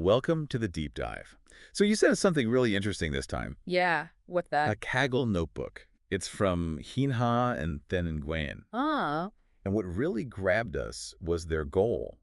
welcome to the deep dive. So you sent us something really interesting this time, Yeah, what's a that? Kaggle notebook. It's from Hinha and Then Nguyen. Ah, And what really grabbed us was their goal,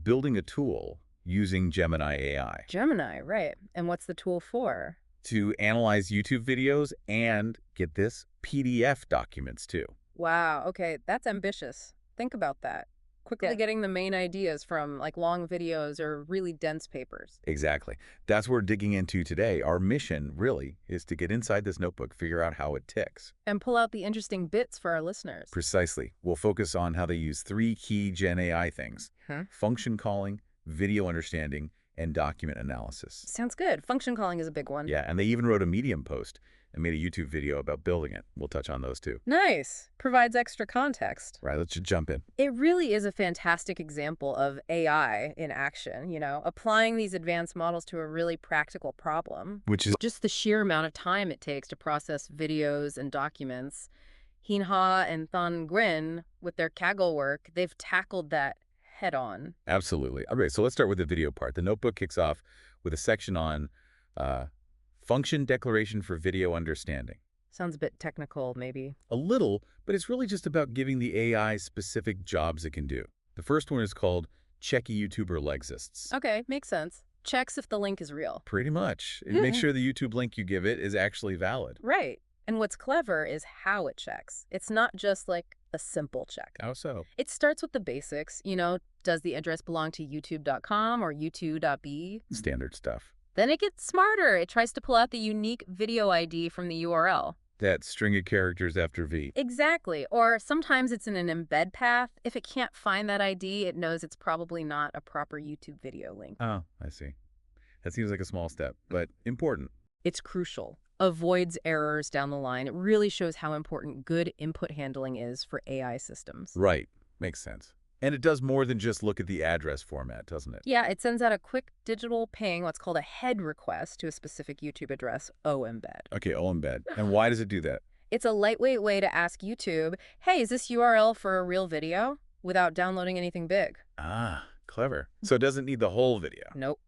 building a tool using Gemini AI Gemini, right. And what's the tool for? to analyze YouTube videos and, get this, PDF documents too. Wow, okay, that's ambitious. Think about that. Quickly Yeah. getting the main ideas from like long videos or really dense papers. Exactly. That's what we're digging into today. Our mission, really, is to get inside this notebook, figure out how it ticks. And pull out the interesting bits for our listeners. Precisely. We'll focus on how they use three key Gen AI things: Huh? function calling, video understanding, and document analysis. Sounds good. Function calling is a big one. Yeah, and they even wrote a Medium post and made a YouTube video about building it. We'll touch on those too. Nice. Provides extra context. Right, let's just jump in. It really is a fantastic example of AI in action, applying these advanced models to a really practical problem. Which is, Just the sheer amount of time it takes to process videos and documents. Hinha and Thanh Nguyen, with their Kaggle work, they've tackled that head on. absolutely. All right, so let's start with the video part. The notebook kicks off with a section on function declaration for video understanding. Sounds a bit technical, maybe. A little, but it's really just about giving the AI specific jobs it can do. The first one is called check a YouTuber exists. Okay, makes sense. Checks if the link is real. Pretty much. It makes sure the YouTube link you give it is actually valid. Right. And what's clever is how it checks. It's not just like a simple check. How so? It starts with the basics, does the address belong to youtube.com or youtube.b? Standard stuff. Then it gets smarter. It tries to pull out the unique video ID from the URL. That string of characters after V. Exactly. Or sometimes it's in an embed path. If it can't find that ID, it knows it's probably not a proper YouTube video link. Oh, I see. That seems like a small step, but important. It's crucial. Avoids errors down the line. It really shows how important good input handling is for AI systems. Right. Makes sense. And it does more than just look at the address format, doesn't it? Yeah, it sends out a quick digital ping, what's called a head request, to a specific YouTube address, embed. Okay, embed. And why does it do that? It's a lightweight way to ask YouTube, hey, is this URL for a real video? Without downloading anything big. Ah, clever. So it doesn't need the whole video. Nope.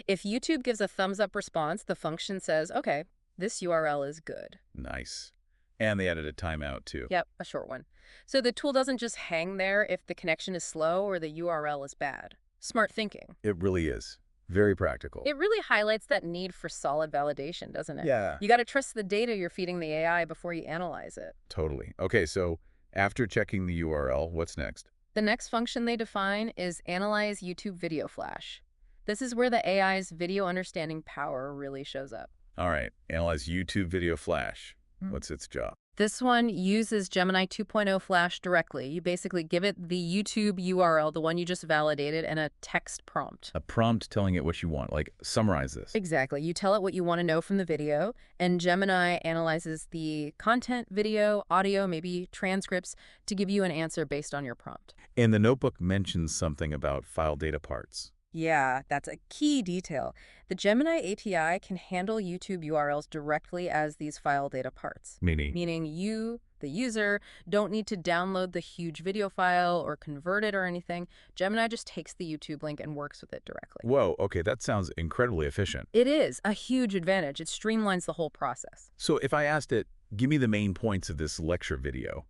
If YouTube gives a thumbs up response, the function says, okay, this URL is good. Nice. And they added a timeout too. Yep, a short one. So the tool doesn't just hang there if the connection is slow or the URL is bad. Smart thinking. It really is. Very practical. It really highlights that need for solid validation, doesn't it? Yeah. You got to trust the data you're feeding the AI before you analyze it. Totally. Okay, so after checking the URL, what's next? The next function they define is Analyze YouTube Video Flash. This is where the AI's video understanding power really shows up. All right, analyze YouTube video flash. What's its job? This one uses Gemini 2.0 Flash directly. You basically give it the YouTube URL, the one you just validated, and a text prompt. A prompt telling it what you want, like summarize this. Exactly. You tell it what you want to know from the video, and Gemini analyzes the content, video, audio, maybe transcripts to give you an answer based on your prompt. And the notebook mentions something about file data parts. Yeah, that's a key detail. The Gemini API can handle YouTube URLs directly as these file data parts. Meaning you, the user, don't need to download the huge video file or convert it or anything. Gemini just takes the YouTube link and works with it directly. Whoa, okay, that sounds incredibly efficient. It is a huge advantage. It streamlines the whole process. So if I asked it, give me the main points of this lecture video,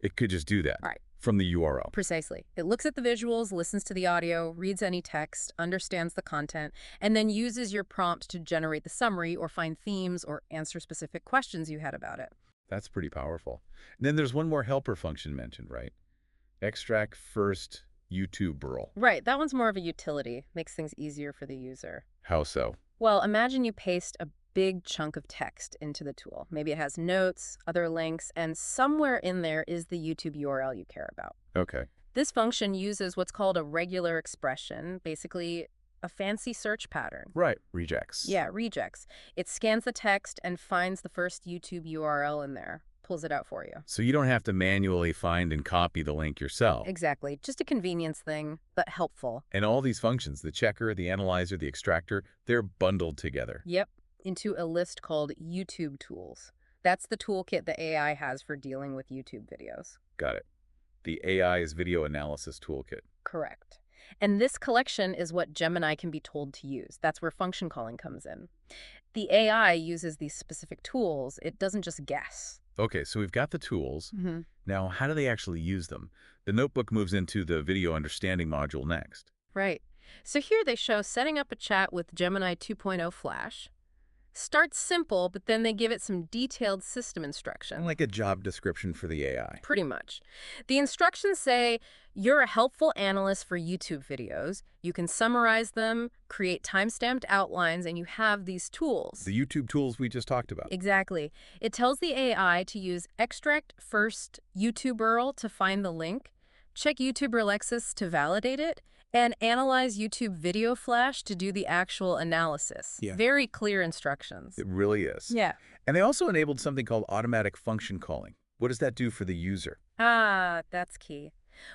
it could just do that. Right. From the URL. Precisely. It looks at the visuals, listens to the audio, reads any text, understands the content, and then uses your prompt to generate the summary or find themes or answer specific questions you had about it. That's pretty powerful. And then there's one more helper function mentioned, right? Extract first YouTube URL. Right. That one's more of a utility. Makes things easier for the user. How so? Well, imagine you paste a big chunk of text into the tool. Maybe it has notes, other links, and somewhere in there is the YouTube URL you care about. Okay. This function uses what's called a regular expression, basically a fancy search pattern. Right. Rejects. Yeah, rejects. It scans the text and finds the first YouTube URL in there, pulls it out for you. So you don't have to manually find and copy the link yourself. Exactly. Just a convenience thing, but helpful. And all these functions, the checker, the analyzer, the extractor, they're bundled together. Yep. Into a list called YouTube Tools. That's the toolkit the AI has for dealing with YouTube videos. Got it. The AI's video analysis toolkit. Correct. And this collection is what Gemini can be told to use. That's where function calling comes in. The AI uses these specific tools. It doesn't just guess. Okay, so we've got the tools. Hmm. Now, how do they actually use them? The notebook moves into the video understanding module next. Right. So here they show setting up a chat with Gemini 2.0 Flash. Starts simple, but then they give it some detailed system instruction. Like a job description for the AI. Pretty much. The instructions say you're a helpful analyst for YouTube videos. You can summarize them, create time-stamped outlines, and you have these tools. The YouTube tools we just talked about. Exactly. It tells the AI to use extract first YouTube URL to find the link, check YouTube Lexis to validate it, and analyze YouTube Video Flash to do the actual analysis. Yeah. Very clear instructions. It really is. Yeah. And they also enabled something called automatic function calling. What does that do for the user? Ah, that's key.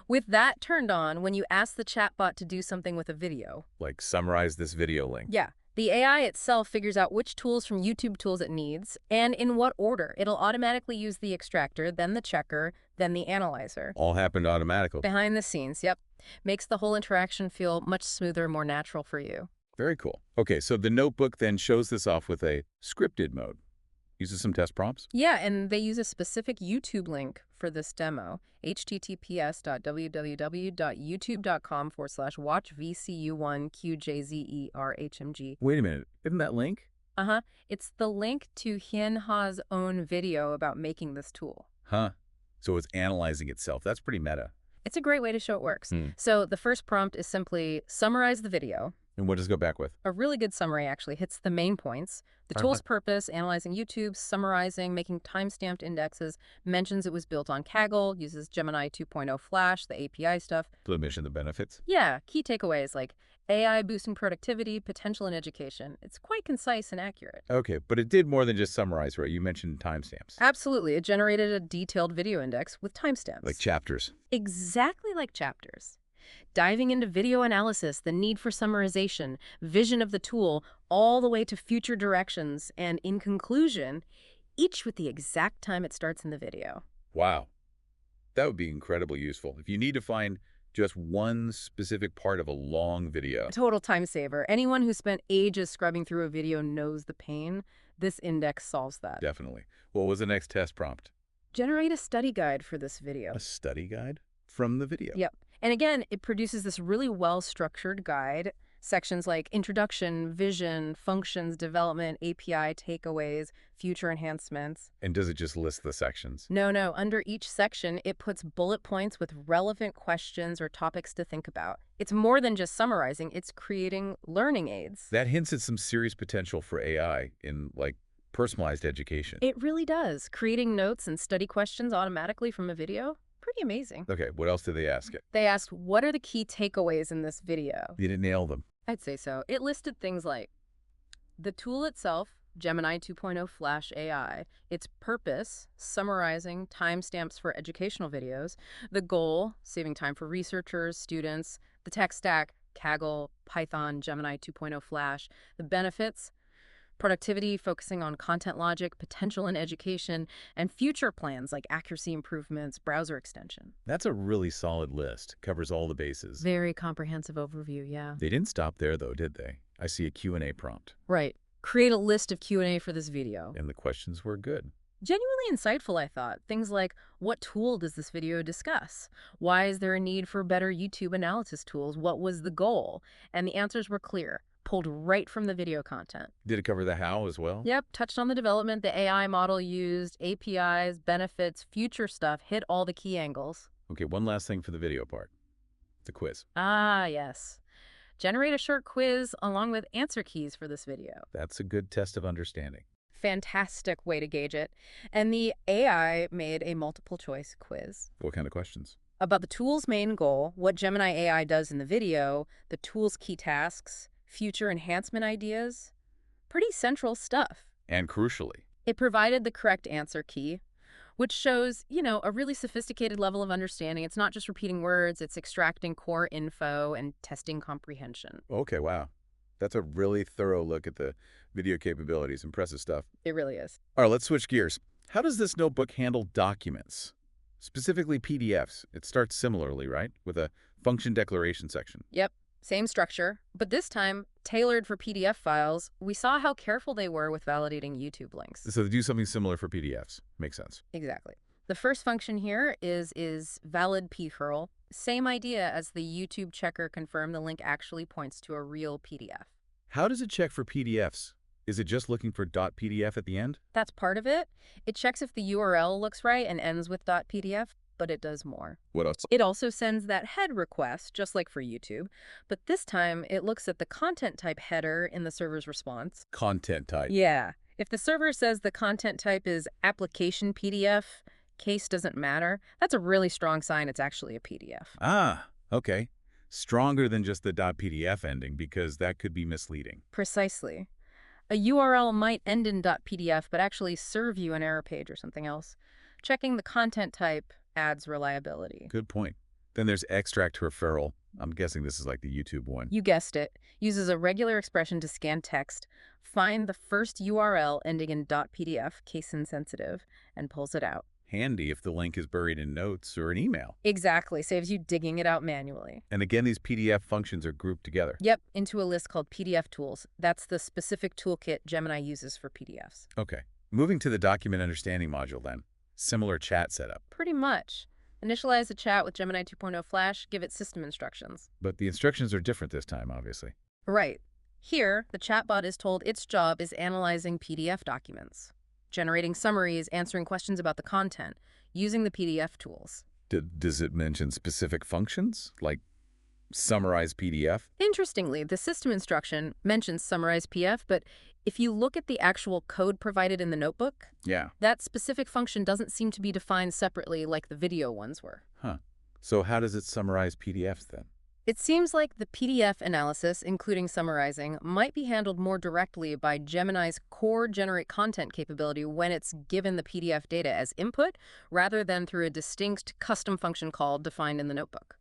With that turned on, when you ask the chatbot to do something with a video, Like summarize this video link. yeah, the AI itself figures out which tools from YouTube tools it needs, and in what order. It'll automatically use the extractor, then the checker, then the analyzer. All happened automatically. Behind the scenes, yep. Makes the whole interaction feel much smoother, more natural for you. Very cool. Okay, so the notebook then shows this off with a scripted mode. Uses some test prompts. Yeah, and they use a specific YouTube link for this demo, https://www.youtube.com/watchvcu1qjzerhmg. Wait a minute. Isn't that link? Uh-huh. It's the link to Hienha's own video about making this tool. Huh. So it's analyzing itself. That's pretty meta. It's a great way to show it works. Hmm. So the first prompt is simply summarize the video. And what does it go back with? A really good summary actually hits the main points. The tool's purpose, analyzing YouTube, summarizing, making time-stamped indexes, mentions it was built on Kaggle, uses Gemini 2.0 Flash, the API stuff. The mission, the benefits. Yeah, key takeaways like AI boosting productivity, potential in education. It's quite concise and accurate. Okay, but it did more than just summarize, right? You mentioned timestamps. Absolutely. It generated a detailed video index with timestamps. Like chapters. Exactly like chapters. Diving into video analysis, the need for summarization, vision of the tool, all the way to future directions, and in conclusion, each with the exact time it starts in the video. Wow. That would be incredibly useful. If you need to find just one specific part of a long video. A total time saver. Anyone who spent ages scrubbing through a video knows the pain. This index solves that. Definitely. What was the next test prompt? Generate a study guide for this video. A study guide from the video. Yep. And again, it produces this really well-structured guide. Sections like introduction, vision, functions, development, API, takeaways, future enhancements. And does it just list the sections? No. Under each section, it puts bullet points with relevant questions or topics to think about. It's more than just summarizing. It's creating learning aids. That hints at some serious potential for AI in, like, personalized education. It really does. Creating notes and study questions automatically from a video. Pretty amazing. Okay, what else did they ask it? They asked, what are the key takeaways in this video? Did it nail them? I'd say so. It listed things like the tool itself, Gemini 2.0 Flash AI, its purpose, summarizing timestamps for educational videos, the goal, saving time for researchers, students, the tech stack, Kaggle, Python, Gemini 2.0 Flash, the benefits, productivity, focusing on content logic, potential in education, and future plans like accuracy improvements, browser extension. That's a really solid list. Covers all the bases. Very comprehensive overview, yeah. They didn't stop there, though, did they? I see a Q&A prompt. Right. Create a list of Q&A for this video. And the questions were good. Genuinely insightful, I thought. Things like, what tool does this video discuss? Why is there a need for better YouTube analysis tools? What was the goal? And the answers were clear. Pulled right from the video content. Did it cover the how as well? Yep, touched on the development, the AI model used, APIs, benefits, future stuff, hit all the key angles. Okay, one last thing for the video part. The quiz. Ah, yes. Generate a short quiz along with answer keys for this video. That's a good test of understanding. Fantastic way to gauge it. And the AI made a multiple choice quiz. What kind of questions? About the tool's main goal, what Gemini AI does in the video, the tool's key tasks, future enhancement ideas. Pretty central stuff. And crucially, it provided the correct answer key, which shows, a really sophisticated level of understanding. It's not just repeating words, it's extracting core info and testing comprehension. Okay, wow. That's a really thorough look at the video capabilities. Impressive stuff. It really is. All right, let's switch gears. How does this notebook handle documents? Specifically PDFs. It starts similarly, right? With a function declaration section. Yep, same structure, but this time, tailored for PDF files, we saw how careful they were with validating YouTube links. So they do something similar for PDFs. Makes sense. Exactly. The first function here is valid pcurl. Same idea as the YouTube checker confirm the link actually points to a real PDF. How does it check for PDFs? Is it just looking for .pdf at the end? That's part of it. It checks if the URL looks right and ends with .pdf, but it does more. What else? It also sends that head request, just like for YouTube, but this time it looks at the content type header in the server's response. Content type. Yeah. If the server says the content type is application PDF, case doesn't matter, that's a really strong sign it's actually a PDF. Ah, okay. Stronger than just the .pdf ending because that could be misleading. Precisely. A URL might end in .pdf but actually serve you an error page or something else. Checking the content type adds reliability. Good point. Then there's extract referral. I'm guessing this is like the YouTube one. You guessed it. Uses a regular expression to scan text, find the first URL ending in .pdf, case insensitive, and pulls it out. Handy if the link is buried in notes or an email. Exactly. Saves you digging it out manually. And again, these PDF functions are grouped together. Yep, into a list called PDF tools. That's the specific toolkit Gemini uses for PDFs. Okay. Moving to the document understanding module then. Similar chat setup. Pretty much. Initialize the chat with Gemini 2.0 Flash, give it system instructions. But the instructions are different this time, obviously. Right. Here, the chatbot is told its job is analyzing PDF documents, generating summaries, answering questions about the content, using the PDF tools. Does it mention specific functions, like summarize PDF? Interestingly, the system instruction mentions summarize PDF, but if you look at the actual code provided in the notebook, Yeah. that specific function doesn't seem to be defined separately like the video ones were. Huh. So how does it summarize PDFs then? It seems like the PDF analysis, including summarizing, might be handled more directly by Gemini's core generate content capability when it's given the PDF data as input, rather than through a distinct custom function call defined in the notebook.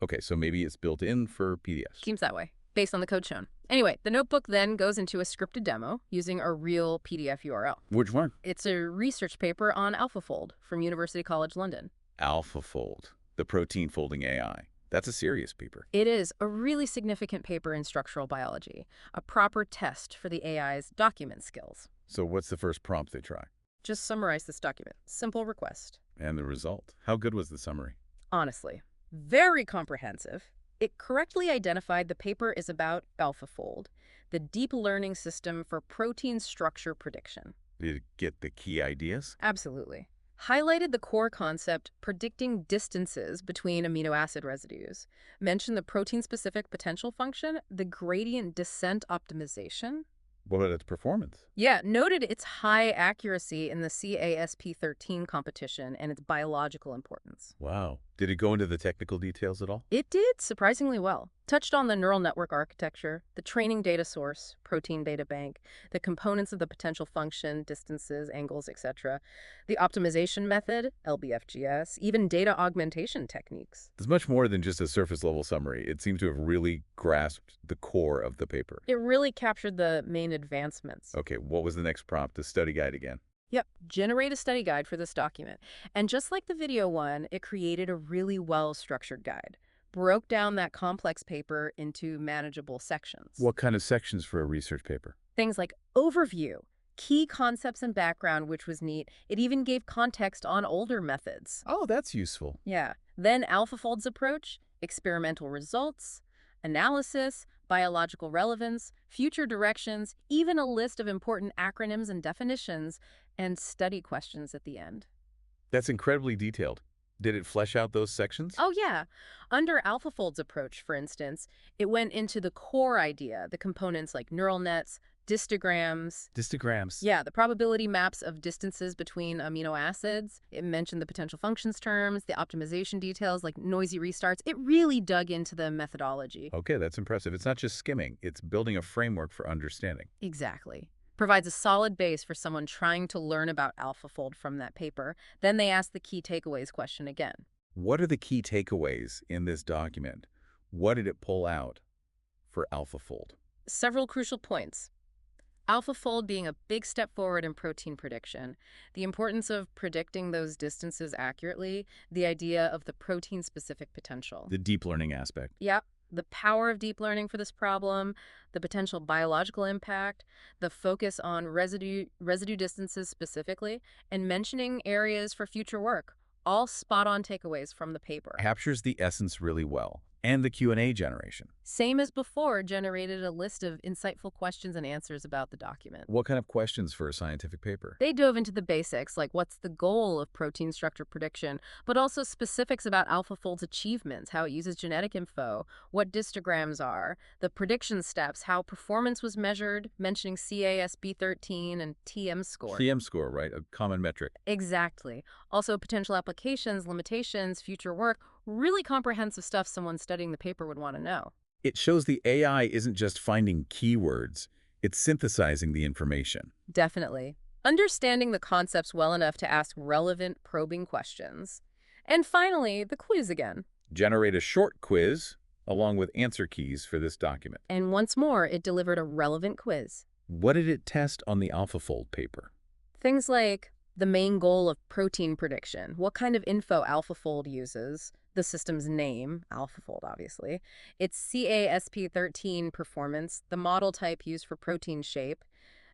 Okay, so maybe it's built in for PDFs. Seems that way, based on the code shown. Anyway, the notebook then goes into a scripted demo using a real PDF URL. Which one? It's a research paper on AlphaFold from University College London. AlphaFold, the protein folding AI. That's a serious paper. It is a really significant paper in structural biology, a proper test for the AI's document skills. So what's the first prompt they try? Just summarize this document. Simple request. And the result? How good was the summary? Honestly, very comprehensive. It correctly identified the paper is about AlphaFold, the deep learning system for protein structure prediction. Did it get the key ideas? Absolutely. Highlighted the core concept predicting distances between amino acid residues. Mentioned the protein-specific potential function, the gradient descent optimization. What about its performance? Yeah, noted its high accuracy in the CASP13 competition and its biological importance. Wow. Did it go into the technical details at all? It did surprisingly well. Touched on the neural network architecture, the training data source, protein data bank, the components of the potential function, distances, angles, etc., the optimization method, LBFGS, even data augmentation techniques. It's much more than just a surface-level summary. It seems to have really grasped the core of the paper. It really captured the main advancements. Okay, what was the next prompt? The study guide again. Yep, generate a study guide for this document. And just like the video one, it created a really well-structured guide. Broke down that complex paper into manageable sections. What kind of sections for a research paper? Things like overview, key concepts and background, which was neat. It even gave context on older methods. Oh, that's useful. Yeah. Then AlphaFold's approach, experimental results, analysis, biological relevance, future directions, even a list of important acronyms and definitions, and study questions at the end. That's incredibly detailed. Did it flesh out those sections? Oh, yeah. Under AlphaFold's approach, for instance, it went into the core idea, the components like neural nets, histograms. Histograms. Yeah, the probability maps of distances between amino acids. It mentioned the potential functions terms, the optimization details like noisy restarts. It really dug into the methodology. Okay, that's impressive. It's not just skimming. It's building a framework for understanding. Exactly. Provides a solid base for someone trying to learn about AlphaFold from that paper. Then they ask the key takeaways question again. What are the key takeaways in this document? What did it pull out for AlphaFold? Several crucial points. AlphaFold being a big step forward in protein prediction. The importance of predicting those distances accurately, the idea of the protein-specific potential. The deep learning aspect. Yep. The power of deep learning for this problem, the potential biological impact, the focus on residue distances specifically, and mentioning areas for future work. All spot-on takeaways from the paper. Captures the essence really well. And the Q&A generation. Same as before, generated a list of insightful questions and answers about the document. What kind of questions for a scientific paper? They dove into the basics, like what's the goal of protein structure prediction, but also specifics about AlphaFold's achievements, how it uses genetic info, what distograms are, the prediction steps, how performance was measured, mentioning CASB13 and TM score. TM score, right? A common metric. Exactly. Also, potential applications, limitations, future work, really comprehensive stuff someone studying the paper would want to know. It shows the AI isn't just finding keywords, it's synthesizing the information. Definitely. Understanding the concepts well enough to ask relevant, probing questions. And finally, the quiz again. Generate a short quiz along with answer keys for this document. And once more, it delivered a relevant quiz. What did it test on the AlphaFold paper? Things like the main goal of protein prediction, what kind of info AlphaFold uses, the system's name, AlphaFold obviously, its CASP13 performance, the model type used for protein shape,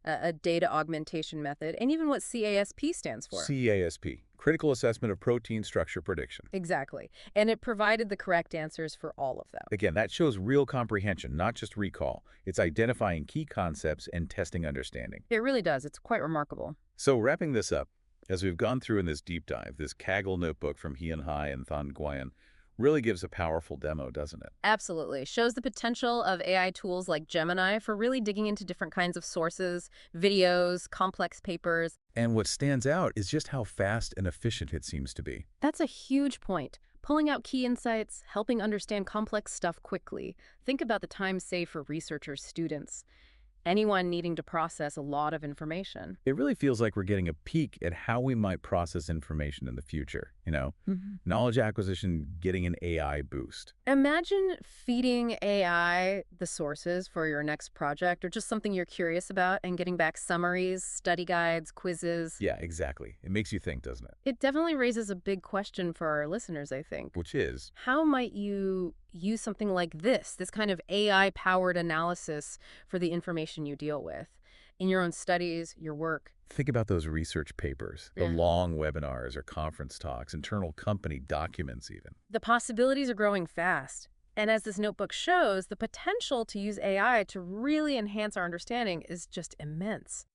a data augmentation method, and even what CASP stands for. CASP, Critical Assessment of Protein Structure Prediction. Exactly. And it provided the correct answers for all of them. Again, that shows real comprehension, not just recall. It's identifying key concepts and testing understanding. It really does. It's quite remarkable. So wrapping this up, as we've gone through in this deep dive, this Kaggle notebook from Hyun Hai and Thanh Nguyen really gives a powerful demo, doesn't it? Absolutely. Shows the potential of AI tools like Gemini for really digging into different kinds of sources, videos, complex papers. And what stands out is just how fast and efficient it seems to be. That's a huge point. Pulling out key insights, helping understand complex stuff quickly. Think about the time saved for researchers, students, anyone needing to process a lot of information. It really feels like we're getting a peek at how we might process information in the future, knowledge acquisition getting an AI boost. Imagine feeding AI the sources for your next project or just something you're curious about and getting back summaries, study guides, quizzes. Yeah, exactly. It makes you think, doesn't it? It definitely raises a big question for our listeners, I think. Which is? How might you use something like this kind of AI-powered analysis for the information you deal with in your own studies, your work? Think about those research papers, the long webinars or conference talks, internal company documents even. The possibilities are growing fast. And as this notebook shows, the potential to use AI to really enhance our understanding is just immense.